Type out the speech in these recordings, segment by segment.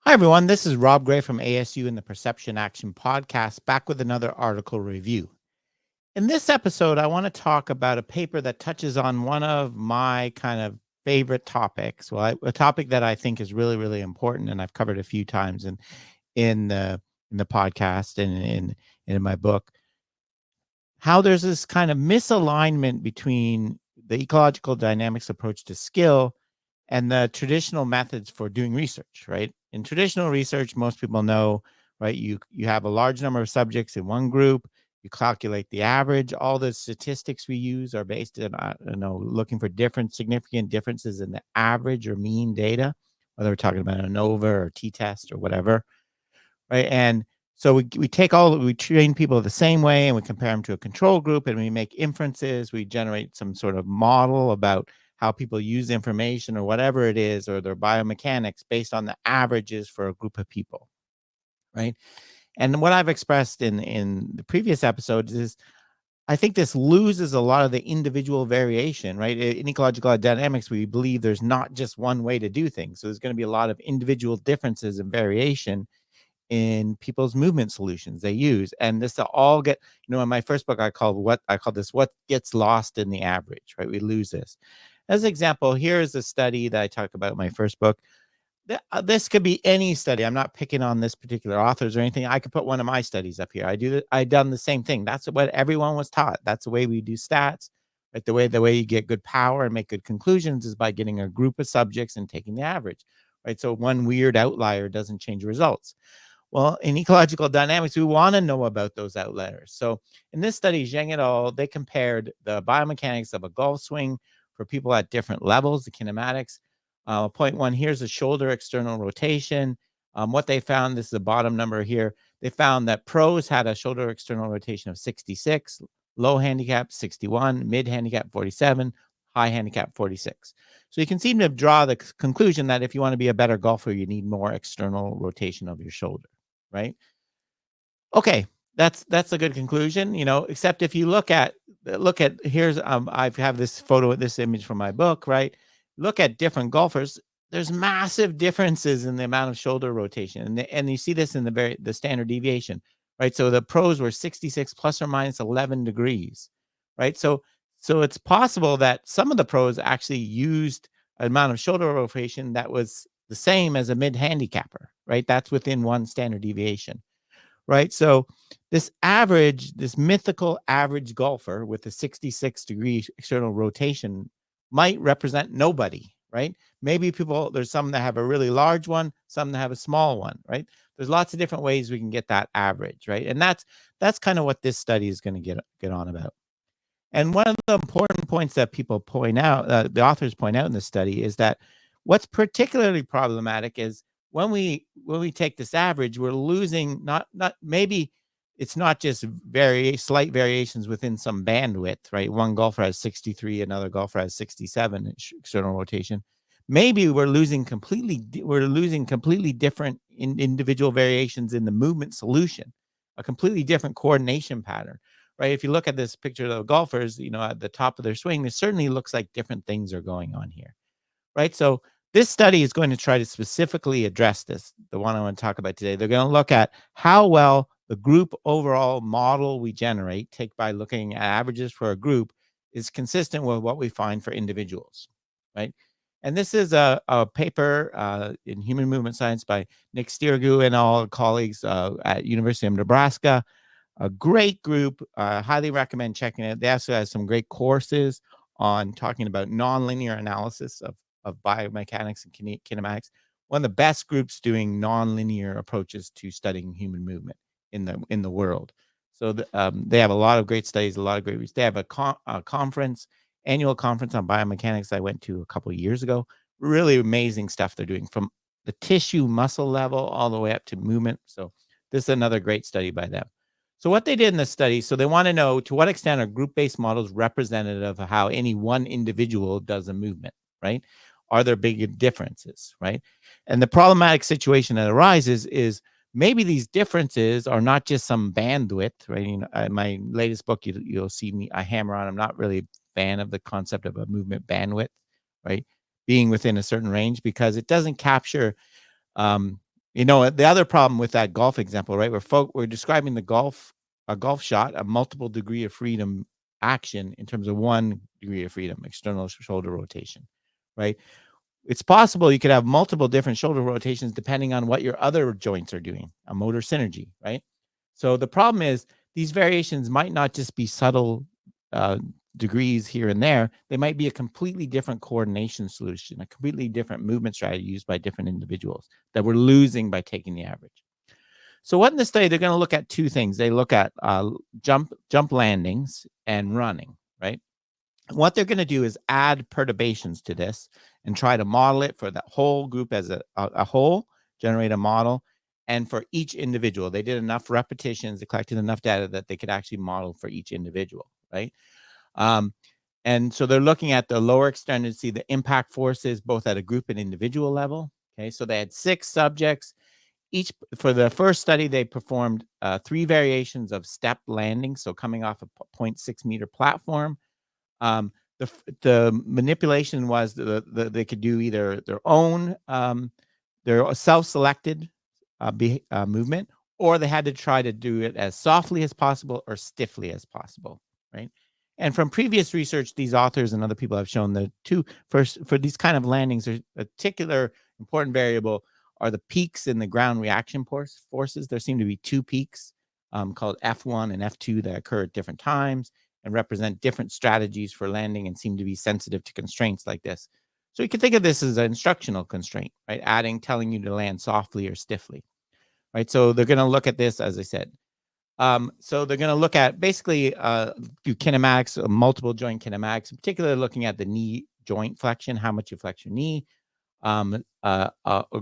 Hi, everyone. This is Rob Gray from ASU and the Perception Action Podcast, back with another article review. In this episode, I want to talk about a paper that touches on one of my kind of favorite topics. A topic that I think is really, really important, and I've covered a few times in the podcast and in my book. How there's this kind of misalignment between the ecological dynamics approach to skill and the traditional methods for doing research, right? In traditional research, most people know, right? You have a large number of subjects in one group. You calculate the average. All the statistics we use are based on, looking for different significant differences in the average or mean data, whether we're talking about an ANOVA or t-test or whatever, right? And so we train people the same way, and we compare them to a control group, and we make inferences. We generate some sort of model about how people use information or whatever it is, or their biomechanics based on the averages for a group of people, right? And what I've expressed in the previous episodes is I think this loses a lot of the individual variation, right? In ecological dynamics, we believe there's not just one way to do things. So there's going to be a lot of individual differences and variation in people's movement solutions they use. And this to all get, in my first book, I call this what gets lost in the average, right? We lose this. As an example, here is a study that I talk about in my first book. This could be any study. I'm not picking on this particular authors or anything. I could put one of my studies up here. I done the same thing. That's what everyone was taught. That's the way we do stats. Like the way you get good power and make good conclusions is by getting a group of subjects and taking the average, right? So one weird outlier doesn't change results. Well, in ecological dynamics, we want to know about those outliers. So in this study, Zheng et al., they compared the biomechanics of a golf swing for people at different levels, the kinematics. Point one, here's a shoulder external rotation. What they found, this is the bottom number here, they found that pros had a shoulder external rotation of 66, low handicap 61, mid handicap 47, high handicap 46. So you can seem to draw the conclusion that if you want to be a better golfer, you need more external rotation of your shoulder, right? Okay, that's a good conclusion, except if you look at here's I have this image from my book, right? Look at different golfers. There's massive differences in the amount of shoulder rotation. And you see this in the standard deviation, right? So the pros were 66 plus or minus 11 degrees, right? So it's possible that some of the pros actually used an amount of shoulder rotation that was the same as a mid handicapper, right? That's within one standard deviation, right? So this mythical average golfer with a 66-degree external rotation might represent nobody, right? Maybe there's some that have a really large one, some that have a small one, right? There's lots of different ways we can get that average, right? And that's kind of what this study is going to get on about. And one of the important points that people point out, the authors point out in this study, is that what's particularly problematic is when we take this average, we're losing not maybe it's not just very slight variations within some bandwidth, right? One golfer has 63, another golfer has 67 external rotation. Maybe we're losing completely different individual variations in the movement solution, a completely different coordination pattern, right? If you look at this picture of the golfers, at the top of their swing, it certainly looks like different things are going on here, right? So this study is going to try to specifically address this, the one I want to talk about today. They're going to look at how well the group overall model we generate, take by looking at averages for a group, is consistent with what we find for individuals, right? And this is a paper in Human Movement Science by Nick Stirgu and all colleagues at University of Nebraska. A great group. Highly recommend checking it. They also have some great courses on talking about nonlinear analysis of biomechanics and kinematics. One of the best groups doing nonlinear approaches to studying human movement in the world. So they have a lot of great studies, a lot of great research. They have a annual conference on biomechanics I went to a couple of years ago. Really amazing stuff they're doing from the tissue muscle level all the way up to movement. So this is another great study by them. So what they did in this study, so they want to know to what extent are group-based models representative of how any one individual does a movement, right? Are there big differences, right? And the problematic situation that arises is maybe these differences are not just some bandwidth, right? My latest book, you'll see me, I hammer on, I'm not really a fan of the concept of a movement bandwidth, right? Being within a certain range, because it doesn't capture The other problem with that golf example, right? We're describing a golf shot, a multiple degree of freedom action in terms of 1 degree of freedom, external shoulder rotation, right? It's possible you could have multiple different shoulder rotations depending on what your other joints are doing, a motor synergy, right? So the problem is these variations might not just be subtle uh, degrees here and there. They might be a completely different coordination solution, a completely different movement strategy used by different individuals that we're losing by taking the average. So what in this study, they're going to look at two things. They look at jump landings and running, right? What they're going to do is add perturbations to this and try to model it for the whole group as a whole, generate a model. And for each individual, they did enough repetitions, they collected enough data that they could actually model for each individual, right? And so they're looking at the lower extrinsic, the impact forces, both at a group and individual level. Okay, so they had 6 subjects. For the first study, they performed 3 variations of step landing, so coming off a 0.6 meter platform. The manipulation was they could do either their own, their self-selected movement, or they had to try to do it as softly as possible or stiffly as possible, right? And from previous research, these authors and other people have shown the for these kind of landings, there's a particular important variable are the peaks in the ground reaction forces. There seem to be 2 peaks called F1 and F2 that occur at different times and represent different strategies for landing and seem to be sensitive to constraints like this. So you can think of this as an instructional constraint, right? Telling you to land softly or stiffly, right? So they're going to look at this, as I said. So they're going to look at basically do kinematics, multiple joint kinematics, particularly looking at the knee joint flexion, how much you flex your knee. A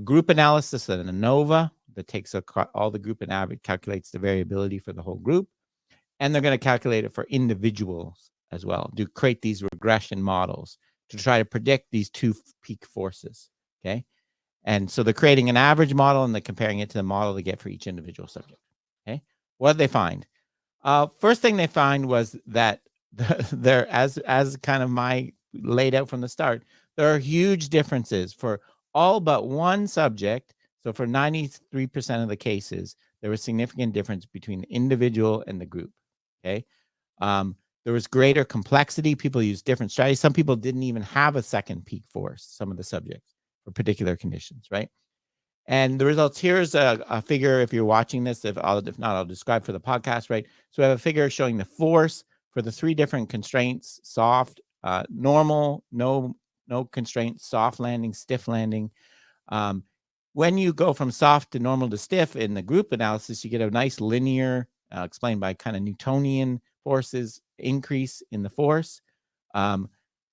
group analysis and an ANOVA that takes all the group and average, calculates the variability for the whole group. And they're going to calculate it for individuals as well, create these regression models to try to predict these 2 peak forces, okay? And so they're creating an average model and they're comparing it to the model they get for each individual subject, okay? What did they find? First thing they find was that there, as kind of my laid out from the start, there are huge differences for all but one subject. So for 93% of the cases, there was significant difference between the individual and the group, okay? There was greater complexity. People used different strategies. Some people didn't even have a second peak force, some of the subjects, for particular conditions, right? And the results, here's a figure. If you're watching this, if not, I'll describe for the podcast, right? So we have a figure showing the force for the 3 different constraints: soft, normal, no constraints, soft landing, stiff landing. When you go from soft to normal to stiff in the group analysis, you get a nice linear, explained by kind of Newtonian forces, increase in the force.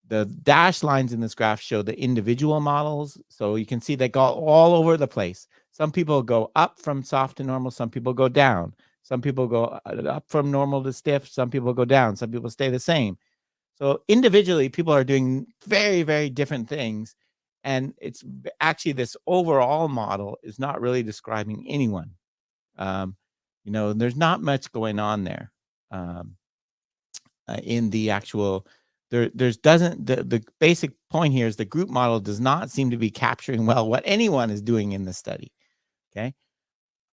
The dashed lines in this graph show the individual models. So you can see they go all over the place. Some people go up from soft to normal. Some people go down. Some people go up from normal to stiff. Some people go down. Some people stay the same. So individually, people are doing very, very different things. And it's actually this overall model is not really describing anyone. There's not much going on there in the actual. There's doesn't the basic point here is the group model does not seem to be capturing well what anyone is doing in the study. Okay.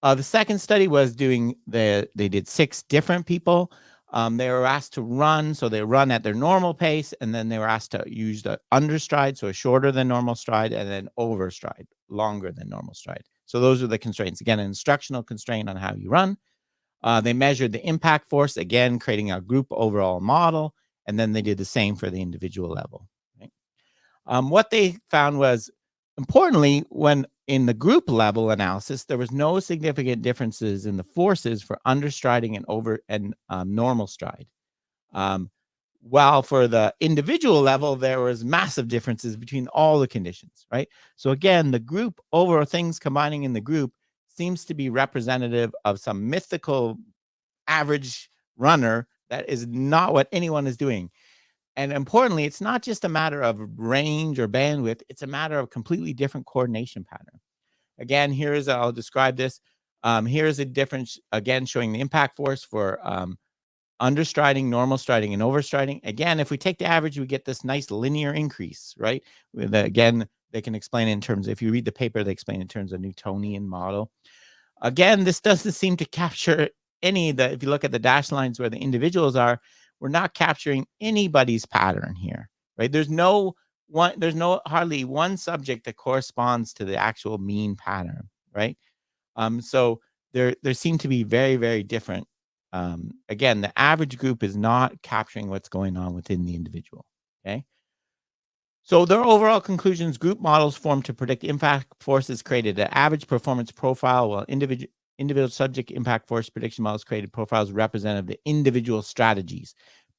The second study was they did 6 different people. They were asked to run, so they run at their normal pace, and then they were asked to use the understride, so a shorter than normal stride, and then overstride, longer than normal stride. So those are the constraints. Again, an instructional constraint on how you run. They measured the impact force, again, creating a group overall model, and then they did the same for the individual level. Right? What they found was, importantly, when in the group level analysis, there was no significant differences in the forces for understriding and normal stride. While for the individual level, there was massive differences between all the conditions, right? So again, the group over things combining in the group seems to be representative of some mythical average runner that is not what anyone is doing. And importantly, it's not just a matter of range or bandwidth, it's a matter of completely different coordination pattern. Again, I'll describe this. Here's a difference, again, showing the impact force for understriding, normal striding, and overstriding. Again, if we take the average, we get this nice linear increase, right? Again, They can explain it in terms, if you read the paper, they explain in terms of Newtonian model. Again, this doesn't seem to capture any of the, if you look at the dashed lines where the individuals are, we're not capturing anybody's pattern here, right? There's no hardly one subject that corresponds to the actual mean pattern, right? So there seem to be very, very different. Again, the average group is not capturing what's going on within the individual. Okay. So their overall conclusions: group models formed to predict impact forces created an average performance profile, while individual subject impact force prediction models created profiles representative of the individual strategies.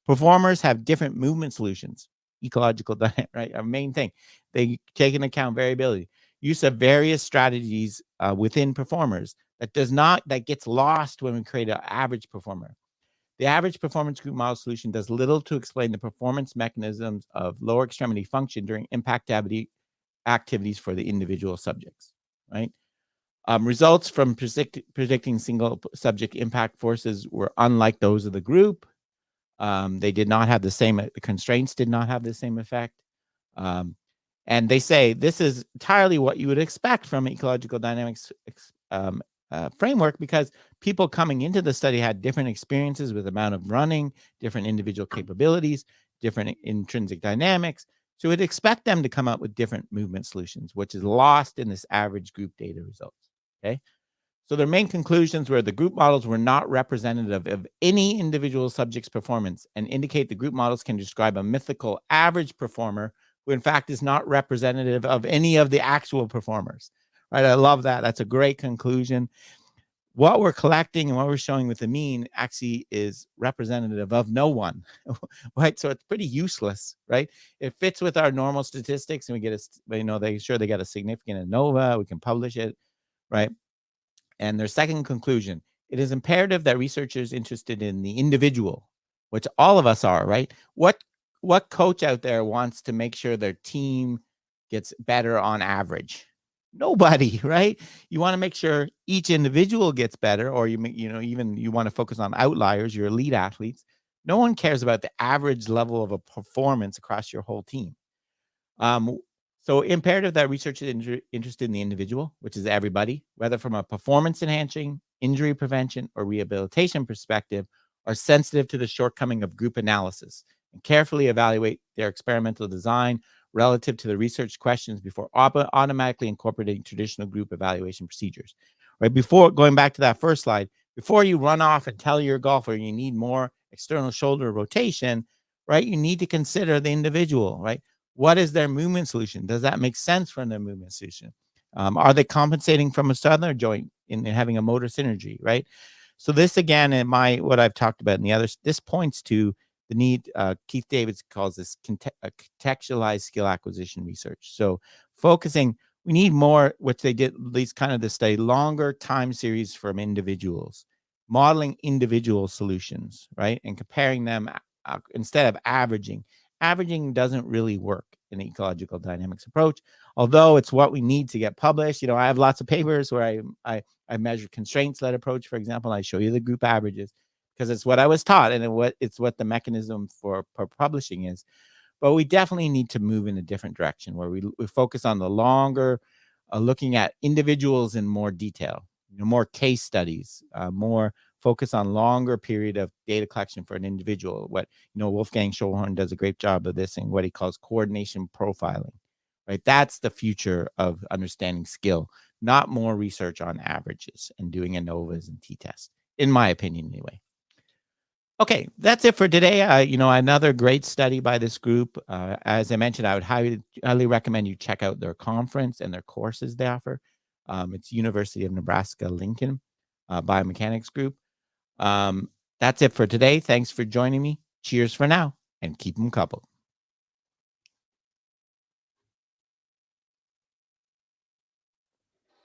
Performers have different movement solutions. Ecological diet, right? Our main thing. They take into account variability. Use of various strategies within performers that gets lost when we create an average performer. The average performance group model solution does little to explain the performance mechanisms of lower extremity function during impact activities for the individual subjects, right? Results from predicting single subject impact forces were unlike those of the group. They did not have the constraints did not have the same effect. And they say this is entirely what you would expect from ecological dynamics framework, because people coming into the study had different experiences with amount of running, different individual capabilities, different intrinsic dynamics. So we'd expect them to come up with different movement solutions, which is lost in this average group data results. Okay. So their main conclusions were the group models were not representative of any individual subject's performance and indicate the group models can describe a mythical average performer who in fact is not representative of any of the actual performers. Right? I love that. That's a great conclusion. What we're collecting and what we're showing with the mean actually is representative of no one, right? So it's pretty useless, right? It fits with our normal statistics, and we get they get a significant ANOVA. We can publish it, right? And their second conclusion: it is imperative that researchers interested in the individual, which all of us are, right? What coach out there wants to make sure their team gets better on average? Nobody, right? You want to make sure each individual gets better, or even you want to focus on outliers, your elite athletes. No one cares about the average level of a performance across your whole team. So imperative that researchers interested in the individual, which is everybody, whether from a performance enhancing, injury prevention, or rehabilitation perspective, are sensitive to the shortcoming of group analysis and carefully evaluate their experimental design relative to the research questions before automatically incorporating traditional group evaluation procedures. Right, before going back to that first slide, before you run off and tell your golfer you need more external shoulder rotation, right, you need to consider the individual, right? What is their movement solution? Does that make sense for their movement solution? Are they compensating from a southern joint in having a motor synergy, right? So this again, what I've talked about in the others, this points to the need. Keith Davids calls this contextualized skill acquisition research. So focusing, we need more, which they did at least kind of this study, longer time series from individuals, modeling individual solutions, right, and comparing them instead of averaging. Averaging doesn't really work in the ecological dynamics approach, although it's what we need to get published. I have lots of papers where I measure constraints-led approach, for example. I show you the group averages because it's what I was taught, and it's what the mechanism for publishing is. But we definitely need to move in a different direction where we focus on the longer, looking at individuals in more detail, more case studies, more focus on longer period of data collection for an individual. Wolfgang Schulhorn does a great job of this in what he calls coordination profiling, right? That's the future of understanding skill, not more research on averages and doing ANOVAs and t-tests, in my opinion, anyway. Okay, that's it for today. Another great study by this group. As I mentioned, I would highly recommend you check out their conference and their courses they offer. It's University of Nebraska-Lincoln Biomechanics Group. That's it for today. Thanks for joining me. Cheers for now, and keep them coupled.